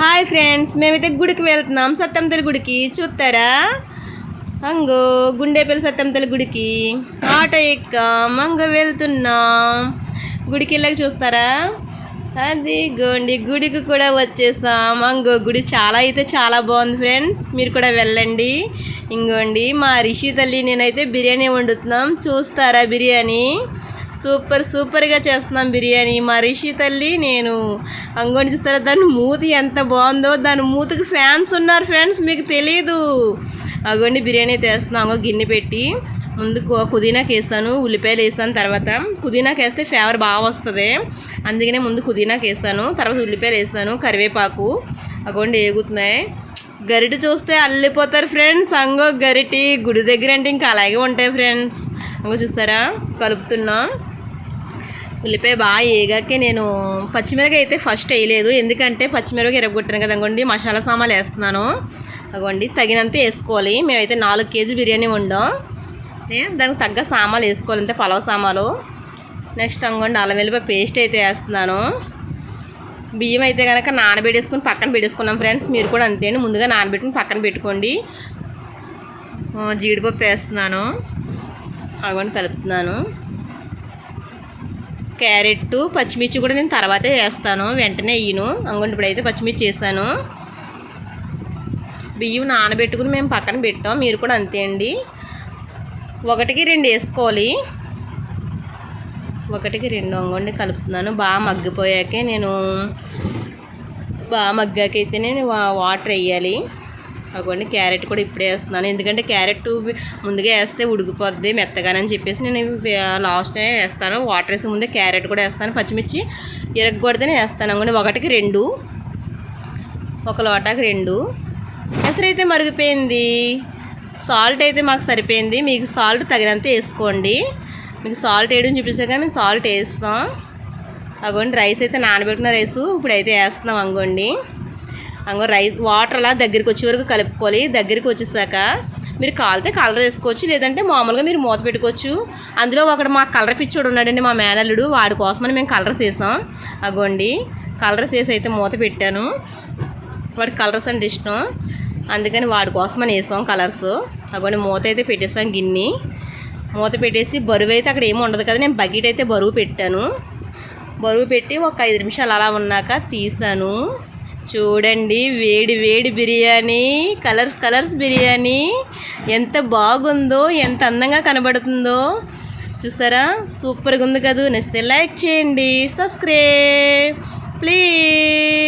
Hi friends, మేమైతే గుడికి వెళ్తున్నాం. సత్యంతల్లి గుడికి చూస్తారా? అంగో గుండేపల్లి సత్యంతల్లి గుడికి ఆటో ఎక్కాం. అంగో వెళ్తున్నాం. గుడికి వెళ్ళాక చూస్తారా? అది గోండి గుడికి కూడా వచ్చేసాం. అంగో గుడి చాలా బాగుంది ఫ్రెండ్స్, మీరు కూడా వెళ్ళండి. ఇంకోండి మా రిషి తల్లి నేనైతే బిర్యానీ వండుతున్నాం. చూస్తారా? బిర్యానీ సూపర్గా చేస్తున్నాం. బిర్యానీ మా రిషి తల్లి నేను. అంగోని చూస్తారా? దాని మూతి ఎంత బాగుందో. దాని మూతికి ఫ్యాన్స్ ఉన్నారు ఫ్రెండ్స్, మీకు తెలీదు. అగోండి బిర్యానీ వేస్తున్నాం. అంగో గిన్నె పెట్టి ముందు పుదీనాకి వేసాను, ఉల్లిపాయలు వేసాను. తర్వాత పుదీనాకి వేస్తే ఫ్లేవర్ బాగా వస్తుంది, అందుకనే ముందు పుదీనాకి వేసాను. తర్వాత ఉల్లిపాయలు వేసాను, కరివేపాకు. అగోండి వేగుతున్నాయి. గరిటె చూస్తే అల్లిపోతారు ఫ్రెండ్స్. అంగో గరిటి గుడి దగ్గర అంటే ఇంకా అలాగే ఉంటాయి ఫ్రెండ్స్. అంగో చూస్తారా? కలుపుతున్నాం. ఉల్లిపాయ బాగా వేగాకే నేను పచ్చిమిరపకాయ అయితే ఫస్ట్ వేయలేదు, ఎందుకంటే పచ్చిమిరపకాయ ఎరగొట్టాను కదా. అంగోండి మసాలా సామాన్లు వేస్తున్నాను. అగోండి తగినంత వేసుకోవాలి. మేమైతే 4 కేజీలు బిర్యానీ వండాం. దానికి తగ్గ సామాన్లు వేసుకోవాలి, అంతే పలావ్ సామాలు. నెక్స్ట్ అంగోండి అల్లం వెల్లిపాయ పేస్ట్ అయితే వేస్తున్నాను. బియ్యం అయితే కనుక నానబెట్టేసుకుని పక్కన పెట్టేసుకున్నాం ఫ్రెండ్స్. మీరు కూడా అంతే అండి, ముందుగా నానబెట్టుకుని పక్కన పెట్టుకోండి. జీడిపప్పు వేస్తున్నాను. అగోండి కలుపుతున్నాను. క్యారెట్ పచ్చిమిర్చి కూడా నేను తర్వాతే వేస్తాను, వెంటనే వేయను. అంగోండి ఇప్పుడైతే పచ్చిమిర్చి వేసాను. బియ్యం నానబెట్టుకుని మేము పక్కన పెట్టాం, మీరు కూడా అంతే అండి. 1కి 2 వేసుకోవాలి. 1కి 2 అంగోండి కలుపుతున్నాను. బాగా మగ్గాకైతే నేను వాటర్ వేయాలి. అగోండి క్యారెట్ కూడా ఇప్పుడే వేస్తున్నాను, ఎందుకంటే క్యారెట్ ముందుగా వేస్తే ఉడికిపోద్ది మెత్తగానని చెప్పేసి నేను లాస్ట్నే వేస్తాను. వాటర్ వేసే ముందే క్యారెట్ కూడా వేస్తాను. పచ్చిమిర్చి ఇరగకూడదని వేస్తాను. అంగోండి 1కి 2, 1 లోటాకి 2. ఎసరైతే మరిగిపోయింది. సాల్ట్ అయితే మాకు సరిపోయింది. మీకు సాల్ట్ తగినంత వేసుకోండి. మీకు సాల్ట్ వేయడం చూపించాక మేము సాల్ట్ వేస్తాం. అగోండి రైస్ అయితే నానబెట్టిన రైసు ఇప్పుడైతే వేస్తున్నాం. అంగో రైస్ వాటర్ అలా దగ్గరికి వచ్చే వరకు కలుపుకోవాలి. దగ్గరికి వచ్చేసాక మీరు కాలితే కలర్ వేసుకోవచ్చు, లేదంటే మామూలుగా మీరు మూత పెట్టుకోవచ్చు. అందులో మా కలర్ పిచ్చోడు ఉన్నాడండి, మా మేనల్లుడు. వాడి కోసమని మేము కలర్స్ వేసాం. అగోండి కలర్స్ వేసి అయితే మూత పెట్టాను. వాడికి కలర్స్ అంటే ఇష్టం, అందుకని వాడి కోసమని వేసాం కలర్స్. అగోండి మూత అయితే పెట్టేసాం. గిన్నె మూత పెట్టేసి బరువు అయితే అక్కడ ఏమి ఉండదు కదా, నేను బకెట్ అయితే బరువు పెట్టాను. బరువు పెట్టి ఒక 5 నిమిషాలు అలా ఉన్నాక తీసాను. చూడండి వేడి బిర్యానీ, కలర్స్ బిర్యానీ ఎంత బాగుందో, ఎంత అందంగా కనబడుతుందో చూసారా? సూపర్గా ఉంది కదా. నచ్చితే లైక్ చేయండి, సబ్స్క్రైబ్ ప్లీజ్.